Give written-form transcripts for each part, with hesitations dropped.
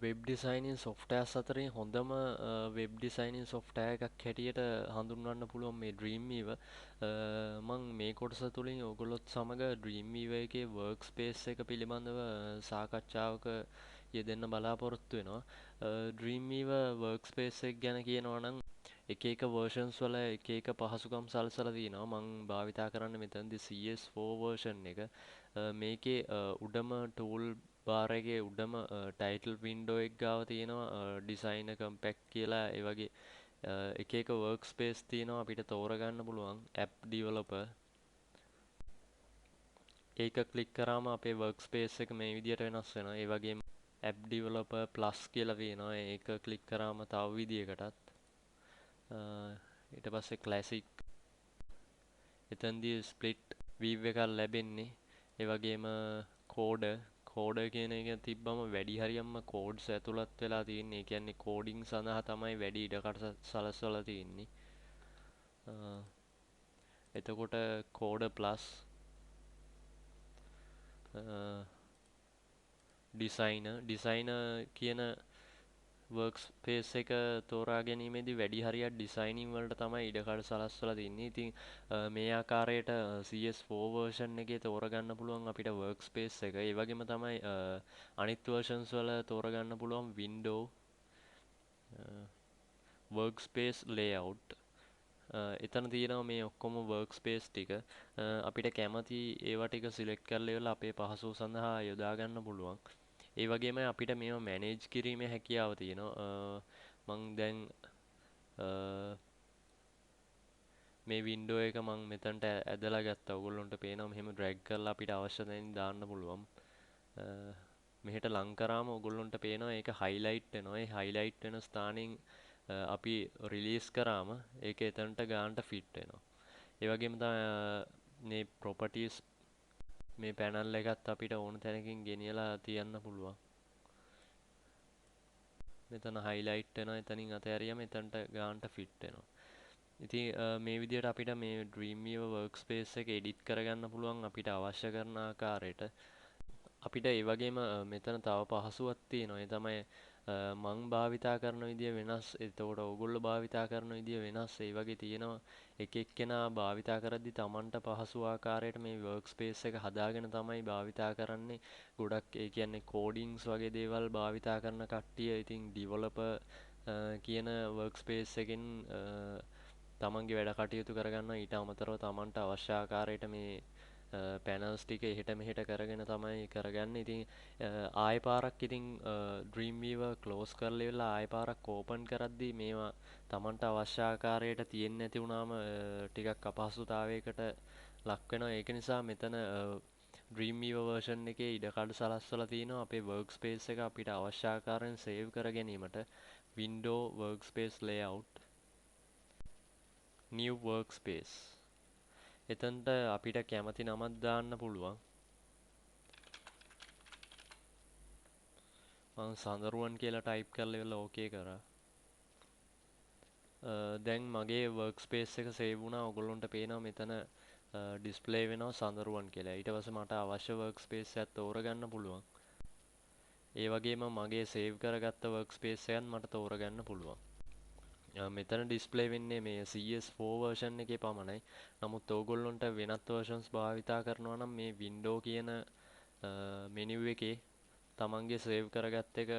Web designing softwares අතරින් හොඳම web designing software එකක් හැටියට හඳුන්වන්න පුළුවන් මේ Dreamweaver. මම මේ කොටස තුලින් ඔයගොල්ලොත් සමග Dreamweaver එකේ workspace එක පිළිබඳව සාකච්ඡාවක යෙදෙන්න බලාපොරොත්තු වෙනවා. Dreamweaver workspace එක ගැන කියනවා නම් එක එක versions වල එක එක පහසුකම් සලසලා තිනවා. මම භාවිතා කරන්නේ මෙතනදී CS4 version එක. මේකේ උඩම tool bar එකේ උඩම title window එක ගාව තියෙනවා designer compact කියලා ඒ වගේ එක එක workspace තියෙනවා අපිට තෝරගන්න පුළුවන් app developer. ඒක ක්ලික් කරාම අපේ workspace එක මේ විදිහට වෙනස් වෙනවා. ඒ වගේම app developer plus කියලා තියෙනවා. ඒක ක්ලික් කරාම තව විදිහකටත් ඊට පස්සේ classic එතනදී split view එකක් ලැබෙන්නේ. ඒ වගේම කෝඩර් කියන එක තිබ්බම වැඩි හරියක්ම කෝඩ්ස් ඇතුළත් වෙලා තියෙන්නේ. ඒ කියන්නේ කෝඩින් සඳහා තමයි වැඩි ඉඩකඩ සලස්වලා තියෙන්නේ. එතකොට කෝඩර් ප්ලස් ඩිසයිනර් කියන workspace එක තෝරා ගැනීමේදී වැඩි හරියක් ඩිසයිනින් වලට තමයි ඉඩකඩ සලස්වලා තින්නේ. ඉතින් මේ ආකාරයට CS4 version එකේ තෝරගන්න පුළුවන් අපිට workspace එක. ඒ වගේම තමයි අනිත් versions වල තෝරගන්න පුළුවන් window workspace layout. එතන තියෙනවා මේ ඔක්කොම workspace ටික. අපිට කැමති ඒවා ටික select කරලා ඉවරලා අපේ පහසුව සඳහා යොදා ගන්න පුළුවන්. ඒ වගේම අපිට මේවා මැනේජ් කිරීමේ හැකියාව තියෙනවා. මං දැන් මේ වින්ඩෝ එක මං මෙතනට ඇදලා ගත්තා. ඔයගොල්ලන්ට පේනවා මෙහෙම ඩ්‍රැග් කරලා අපිට අවශ්‍ය තැනින් දාන්න පුළුවන්. මෙහෙට ලං කරාම ඔයගොල්ලන්ට පේනවා ඒක highlight වෙනවා. ඒ highlight වෙන ස්ථානෙන් අපි රිලීස් කරාම ඒක එතනට ගානට fit වෙනවා. ඒ වගේම තමයි මේ properties මේ පැනල් එකත් අපිට ඕන තැනකින් ගෙනියලා තියන්න පුළුවන්. මෙතන highlight වෙනවා. එතනින් අතහැරියම එතනට ගානට fit වෙනවා. ඉතින් මේ විදිහට අපිට මේ Dreamweaver workspace එක edit කරගන්න පුළුවන් අපිට අවශ්‍ය කරන ආකාරයට. අපිට ඒ වගේම මෙතන තව පහසුවක් තියෙනවා. ඒ තමයි මං භාවිතා කරන විදිය වෙනස්. එතකොට ඕගොල්ලෝ භාවිතා කරන විදිය වෙනස්. ඒ වගේ තියෙනවා. එක එක්කෙනා භාවිතා කරද්දි Tamanට පහසු ආකාරයට මේ workspace එක හදාගෙන තමයි භාවිතා කරන්නේ. ගොඩක් ඒ කියන්නේ codings වගේ දේවල් භාවිතා කරන කට්ටිය ඉතින් developer කියන workspace එකෙන් තමන්ගේ වැඩ කටයුතු කරගන්නවා. ඊට අමතරව තමන්ට අවශ්‍ය ආකාරයට මේ පැනල්ස් ටික එහෙට මෙහෙට කරගෙන තමයි කරගන්නේ. ඉතින් ආයෙ පාරක් ඉතින් Dreamweaver close කරලා ඉවරලා ආයෙ පාරක් open කරද්දී මේවා Tamanට අවශ්‍ය ආකාරයට තියෙන්නේ නැති වුණාම ටිකක් අපහසුතාවයකට ලක් වෙනවා. ඒක නිසා මෙතන Dreamweaver version එකේ ඉඩකඩ සලස්වලා තිනවා අපේ workspace එක අපිට අවශ්‍ය ආකාරයෙන් save කර ගැනීමට. window workspace layout new workspace එතනට අපිට කැමති නමක් දාන්න පුළුවන්. මම සඳරුවන් කියලා ටයිප් කරලා ඉවරලා ඕකේ කරා. දැන් මගේ workspace එක save වුණා. ඔයගොල්ලන්ට පේනවා මෙතන display වෙනවා සඳරුවන් කියලා. ඊට පස්සේ මට අවශ්‍ය workspace එකක් තෝරගන්න පුළුවන්. ඒ වගේම මගේ save කරගත්ත workspace එකත් මට තෝරගන්න පුළුවන්. මෙතන display වෙන්නේ මේ CS4 version එකේ පමණයි. නමුත් ඕගොල්ලන්ට වෙනත් versions භාවිතා කරනවා නම් මේ window කියන menu එකේ තමන්ගේ save කරගත්ත එක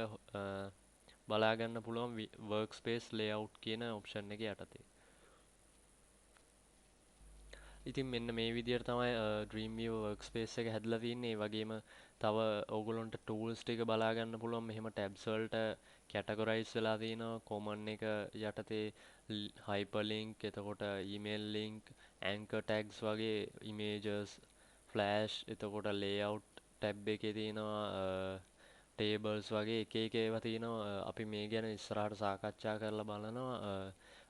බලා ගන්න පුළුවන් workspace layout කියන option එක යටතේ. ඉතින් මෙන්න මේ විදිහට තමයි Dreamweaver workspace එක හැදලා තින්නේ. ඒ වගේම තව ඕගොල්ලන්ට tools ටික බලා ගන්න පුළුවන්. මෙහෙම tabs වලට categorize වෙලා තිනවා. common එක යටතේ hyperlink, එතකොට email link, anchor tags වගේ images, flash, එතකොට layout tab එකේ තියෙනවා tables වගේ එක එක ඒවා තියෙනවා. අපි මේ ගැන ඉස්සරහට සාකච්ඡා කරලා බලනවා.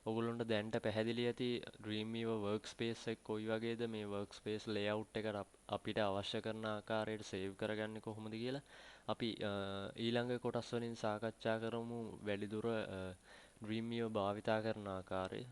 ඔයගොල්ලන්ට දැනට පැහැදිලි ඇති Dreamweaver workspace එක කොයි වගේද මේ workspace layout එක අපිට අවශ්‍ය කරන ආකාරයට save කරගන්නේ කොහොමද කියලා. අපි ඊළඟ කොටස් වලින් සාකච්ඡා කරමු වැඩිදුර Dreamweaver භාවිතා කරන ආකාරය.